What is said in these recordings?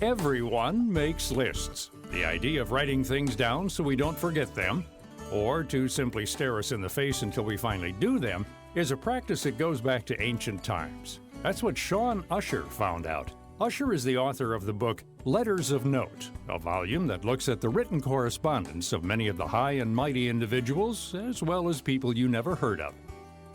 Everyone makes lists. The idea of writing things down so we don't forget them, or to simply stare us in the face until we finally do them, is a practice that goes back to ancient times. That's what Sean Usher found out. Usher is the author of the book Letters of Note, a volume that looks at the written correspondence of many of the high and mighty individuals, as well as people you never heard of.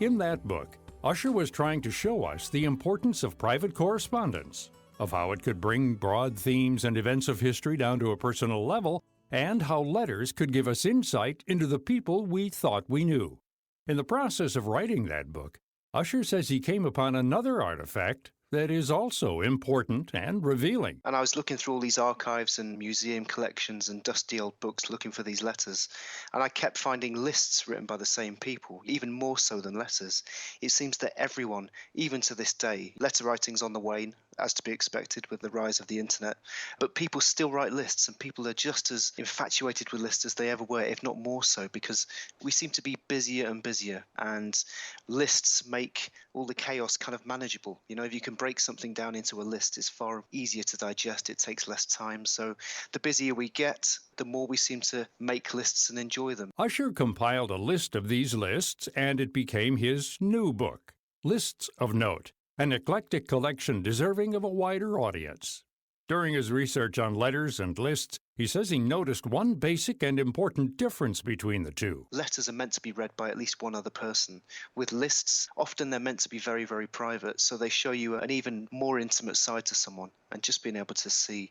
In that book, Usher was trying to show us the importance of private correspondence, of how it could bring broad themes and events of history down to a personal level, and how letters could give us insight into the people we thought we knew. In the process of writing that book, Usher says he came upon another artifact that is also important and revealing. And I was looking through all these archives and museum collections and dusty old books looking for these letters, and I kept finding lists written by the same people, even more so than letters. It seems that everyone, even to this day, letter writing's on the wane, as to be expected with the rise of the internet, but people still write lists, and people are just as infatuated with lists as they ever were, if not more so, because we seem to be busier and busier, and lists make all the chaos kind of manageable. You know, if you can break something down into a list, it's far easier to digest, it takes less time, so the busier we get, the more we seem to make lists and enjoy them. Usher compiled a list of these lists, and it became his new book, Lists of Note, an eclectic collection deserving of a wider audience. During his research on letters and lists, he says he noticed one basic and important difference between the two. Letters are meant to be read by at least one other person. With lists, often they're meant to be very, very private, so they show you an even more intimate side to someone. And just being able to see,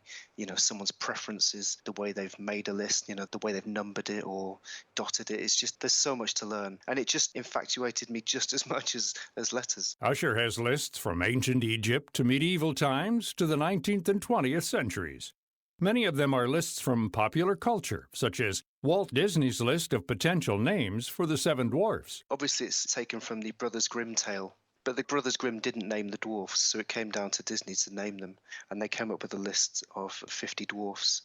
someone's preferences, the way they've made a list, the way they've numbered it or dotted it, it's just, there's so much to learn. And it just infatuated me just as much as letters. Usher has lists from ancient Egypt to medieval times to the 19th and 20th centuries. Many of them are lists from popular culture, such as Walt Disney's list of potential names for the Seven Dwarfs. Obviously, it's taken from the Brothers Grimm tale, but the Brothers Grimm didn't name the dwarfs, so it came down to Disney to name them, and they came up with a list of 50 dwarfs,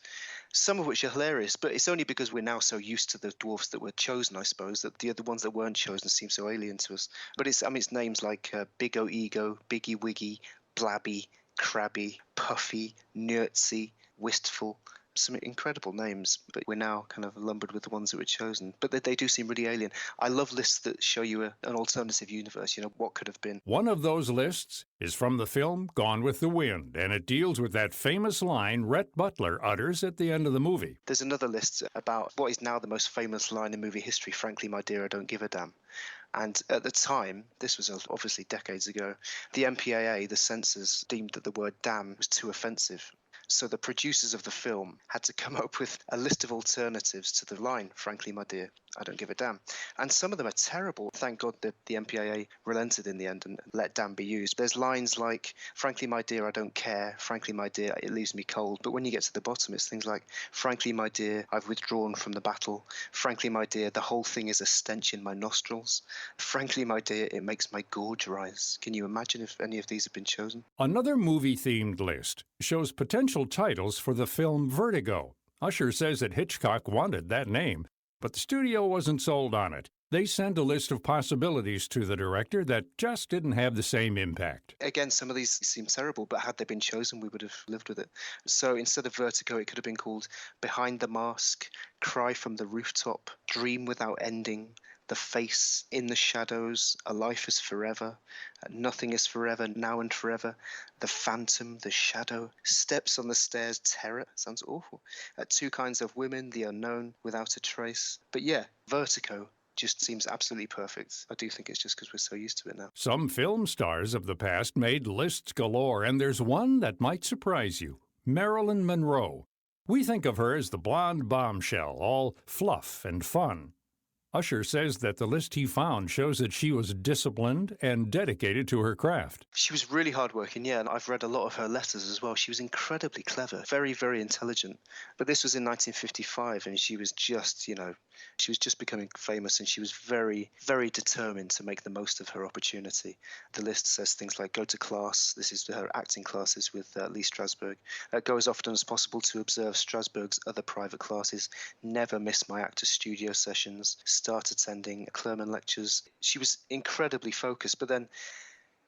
some of which are hilarious, but it's only because we're now so used to the dwarfs that were chosen, I suppose, that the other ones that weren't chosen seem so alien to us. But it's names like Big O Ego, Biggie Wiggy, Blabby, Crabby, Puffy, Nerdsy, Wistful, some incredible names, but we're now kind of lumbered with the ones that were chosen. But they do seem really alien. I love lists that show you an alternative universe, what could have been. One of those lists is from the film Gone with the Wind, and it deals with that famous line Rhett Butler utters at the end of the movie. There's another list about what is now the most famous line in movie history, frankly, my dear, I don't give a damn. And at the time, this was obviously decades ago, the MPAA, the censors, deemed that the word damn was too offensive. So the producers of the film had to come up with a list of alternatives to the line, frankly, my dear, I don't give a damn. And some of them are terrible. Thank God that the MPAA relented in the end and let damn be used. There's lines like, frankly, my dear, I don't care. Frankly, my dear, it leaves me cold. But when you get to the bottom, it's things like, frankly, my dear, I've withdrawn from the battle. Frankly, my dear, the whole thing is a stench in my nostrils. Frankly, my dear, it makes my gorge rise. Can you imagine if any of these have been chosen? Another movie-themed list shows potential titles for the film Vertigo. Usher says that Hitchcock wanted that name, but the studio wasn't sold on it. They sent a list of possibilities to the director that just didn't have the same impact. Again, some of these seem terrible, but had they been chosen, we would have lived with it. So instead of Vertigo, it could have been called Behind the Mask, Cry from the Rooftop, Dream Without Ending, The Face, In the Shadows, A Life is Forever, Nothing is Forever, Now and Forever, The Phantom, The Shadow, Steps on the Stairs, Terror, sounds awful, Two Kinds of Women, The Unknown, Without a Trace. But yeah, Vertigo just seems absolutely perfect. I do think it's just because we're so used to it now. Some film stars of the past made lists galore, and there's one that might surprise you, Marilyn Monroe. We think of her as the blonde bombshell, all fluff and fun. Usher says that the list he found shows that she was disciplined and dedicated to her craft. She was really hardworking, yeah, and I've read a lot of her letters as well. She was incredibly clever, very, very intelligent. But this was in 1955, and she was just, she was just becoming famous, and she was very, very determined to make the most of her opportunity. The list says things like, go to class, this is her acting classes with Lee Strasberg, go as often as possible to observe Strasberg's other private classes, never miss my actor studio sessions, start attending Clermont lectures. She was incredibly focused, but then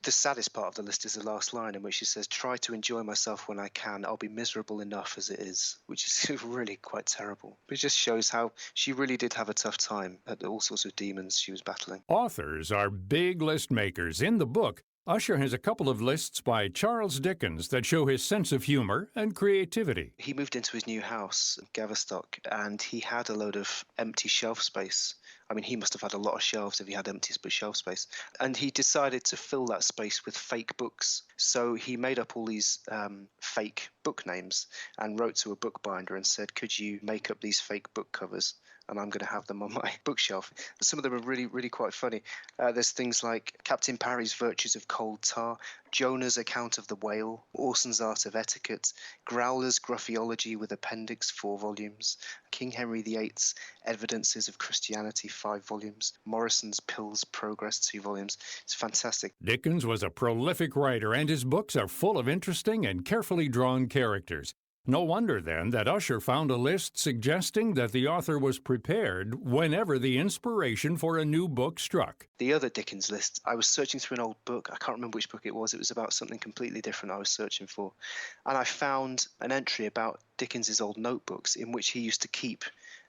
The saddest part of the list is the last line, in which she says, "Try to enjoy myself when I can. I'll be miserable enough as it is," which is really quite terrible. It just shows how she really did have a tough time at all sorts of demons she was battling. Authors are big list makers. In the book, Usher has a couple of lists by Charles Dickens that show his sense of humor and creativity. He moved into his new house, Gaverstock, and he had a load of empty shelf space. I mean, he must have had a lot of shelves if he had empty shelf space. And he decided to fill that space with fake books. So he made up all these fake book names and wrote to a bookbinder and said, "Could you make up these fake book covers? And I'm going to have them on my bookshelf." Some of them are really, really quite funny. There's things like Captain Parry's Virtues of Cold Tar, Jonah's Account of the Whale, Orson's Art of Etiquette, Growler's Gruffiology with Appendix, 4 volumes, King Henry VIII's Evidences of Christianity, 5 volumes, Morrison's Pills Progress, 2 volumes. It's fantastic. Dickens was a prolific writer, and his books are full of interesting and carefully drawn characters. No wonder, then, that Usher found a list suggesting that the author was prepared whenever the inspiration for a new book struck. The other Dickens list, I was searching through an old book. I can't remember which book it was. It was about something completely different I was searching for. And I found an entry about Dickens's old notebooks in which he used to keep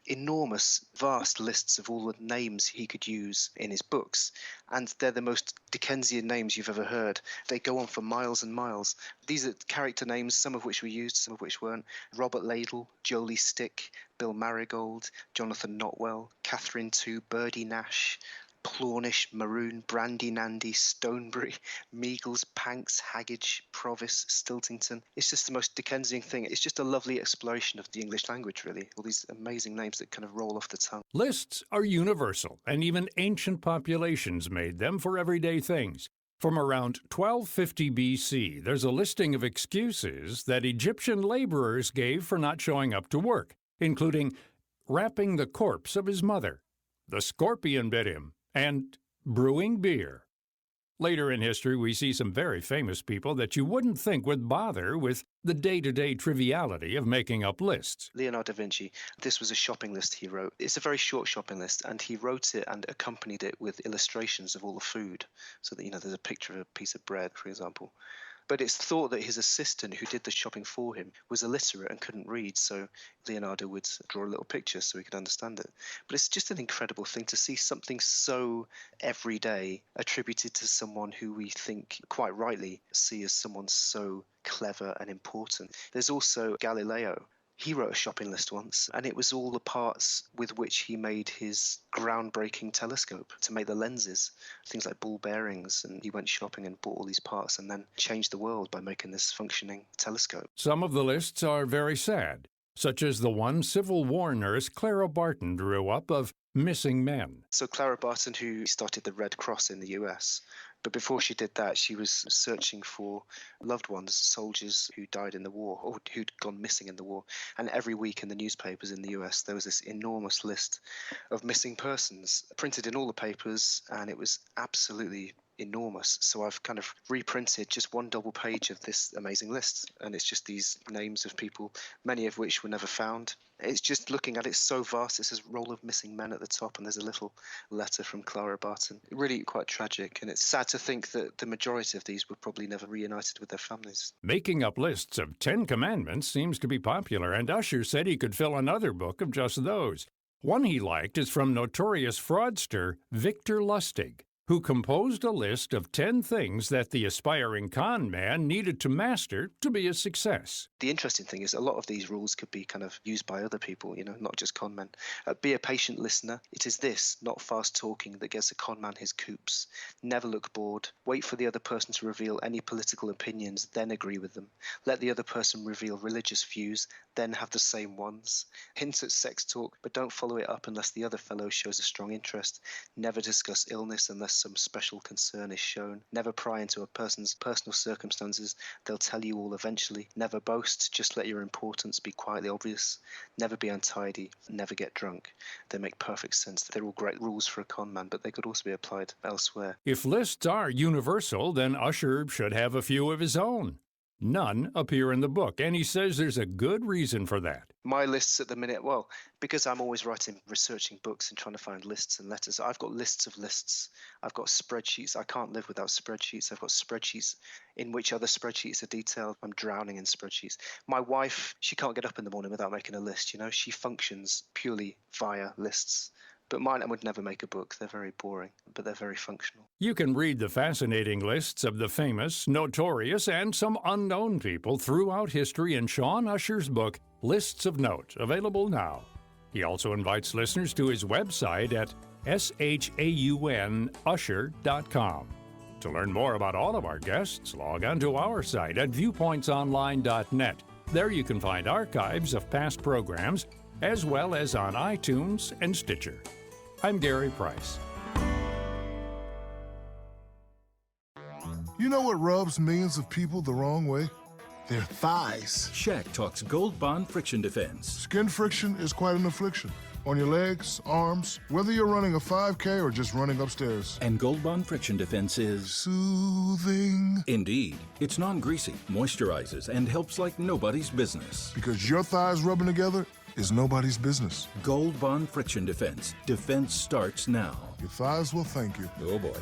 enormous, vast lists of all the names he could use in his books. And they're the most Dickensian names you've ever heard. They go on for miles and miles. These are character names, some of which were used, some of which weren't. Robert Ladle, Jolie Stick, Bill Marigold, Jonathan Notwell, Catherine Two, Birdie Nash, Plornish, Maroon, Brandy Nandy, Stonebury, Meagles, Panks, Haggage, Provis, Stiltington. It's just the most Dickensian thing. It's just a lovely exploration of the English language, really. All these amazing names that kind of roll off the tongue. Lists are universal, and even ancient populations made them for everyday things. From around 1250 BC, there's a listing of excuses that Egyptian laborers gave for not showing up to work, including wrapping the corpse of his mother, the scorpion bit him, and brewing beer. Later in history, we see some very famous people that you wouldn't think would bother with the day-to-day triviality of making up lists. Leonardo da Vinci, this was a shopping list he wrote. It's a very short shopping list, and he wrote it and accompanied it with illustrations of all the food. So that, there's a picture of a piece of bread, for example. But it's thought that his assistant, who did the shopping for him, was illiterate and couldn't read, so Leonardo would draw a little picture so he could understand it. But it's just an incredible thing to see something so everyday attributed to someone who we think, quite rightly, see as someone so clever and important. There's also Galileo. He wrote a shopping list once, and it was all the parts with which he made his groundbreaking telescope to make the lenses, things like ball bearings, and he went shopping and bought all these parts and then changed the world by making this functioning telescope. Some of the lists are very sad, such as the one Civil War nurse Clara Barton drew up of missing men. So Clara Barton, who started the Red Cross in the US, but before she did that, she was searching for loved ones, soldiers who died in the war or who'd gone missing in the war. And every week in the newspapers in the US, there was this enormous list of missing persons printed in all the papers, and it was absolutely enormous. So I've kind of reprinted just one double page of this amazing list, and it's just these names of people, many of which were never found. It's just looking at it so vast. It says roll of missing men at the top, and there's a little letter from Clara Barton. Really quite tragic, and it's sad to think that the majority of these were probably never reunited with their families. Making up lists of 10 commandments seems to be popular, and Usher said he could fill another book of just those. One he liked is from notorious fraudster Victor Lustig, who composed a list of 10 things that the aspiring con man needed to master to be a success. The interesting thing is a lot of these rules could be kind of used by other people, not just con men. Be a patient listener. It is this, not fast talking, that gets a con man his coups. Never look bored. Wait for the other person to reveal any political opinions, then agree with them. Let the other person reveal religious views, then have the same ones. Hint at sex talk, but don't follow it up unless the other fellow shows a strong interest. Never discuss illness unless some special concern is shown. Never pry into a person's personal circumstances. They'll tell you all eventually. Never boast. Just let your importance be quietly obvious. Never be untidy. Never get drunk. They make perfect sense. They're all great rules for a con man, but they could also be applied elsewhere. If lists are universal, then Usher should have a few of his own. None appear in the book, and he says there's a good reason for that. My lists at the minute, well, because I'm always researching books and trying to find lists and letters, I've got lists of lists. I've got spreadsheets. I can't live without spreadsheets. I've got spreadsheets in which other spreadsheets are detailed. I'm drowning in spreadsheets. My wife, she can't get up in the morning without making a list. You know, she functions purely via lists. But mine, I would never make a book. They're very boring, but they're very functional. You can read the fascinating lists of the famous, notorious, and some unknown people throughout history in Sean Usher's book, Lists of Note, available now. He also invites listeners to his website at shaunusher.com. To learn more about all of our guests, log on to our site at viewpointsonline.net. There you can find archives of past programs, as well as on iTunes and Stitcher. I'm Gary Price. You know what rubs millions of people the wrong way? Their thighs. Shaq talks Gold Bond Friction Defense. Skin friction is quite an affliction. On your legs, arms, whether you're running a 5K or just running upstairs. And Gold Bond Friction Defense is soothing. Indeed. It's non-greasy, moisturizes, and helps like nobody's business. Because your thighs rubbing together is nobody's business. Gold Bond Friction Defense. Defense starts now. Your thighs will thank you. Oh boy.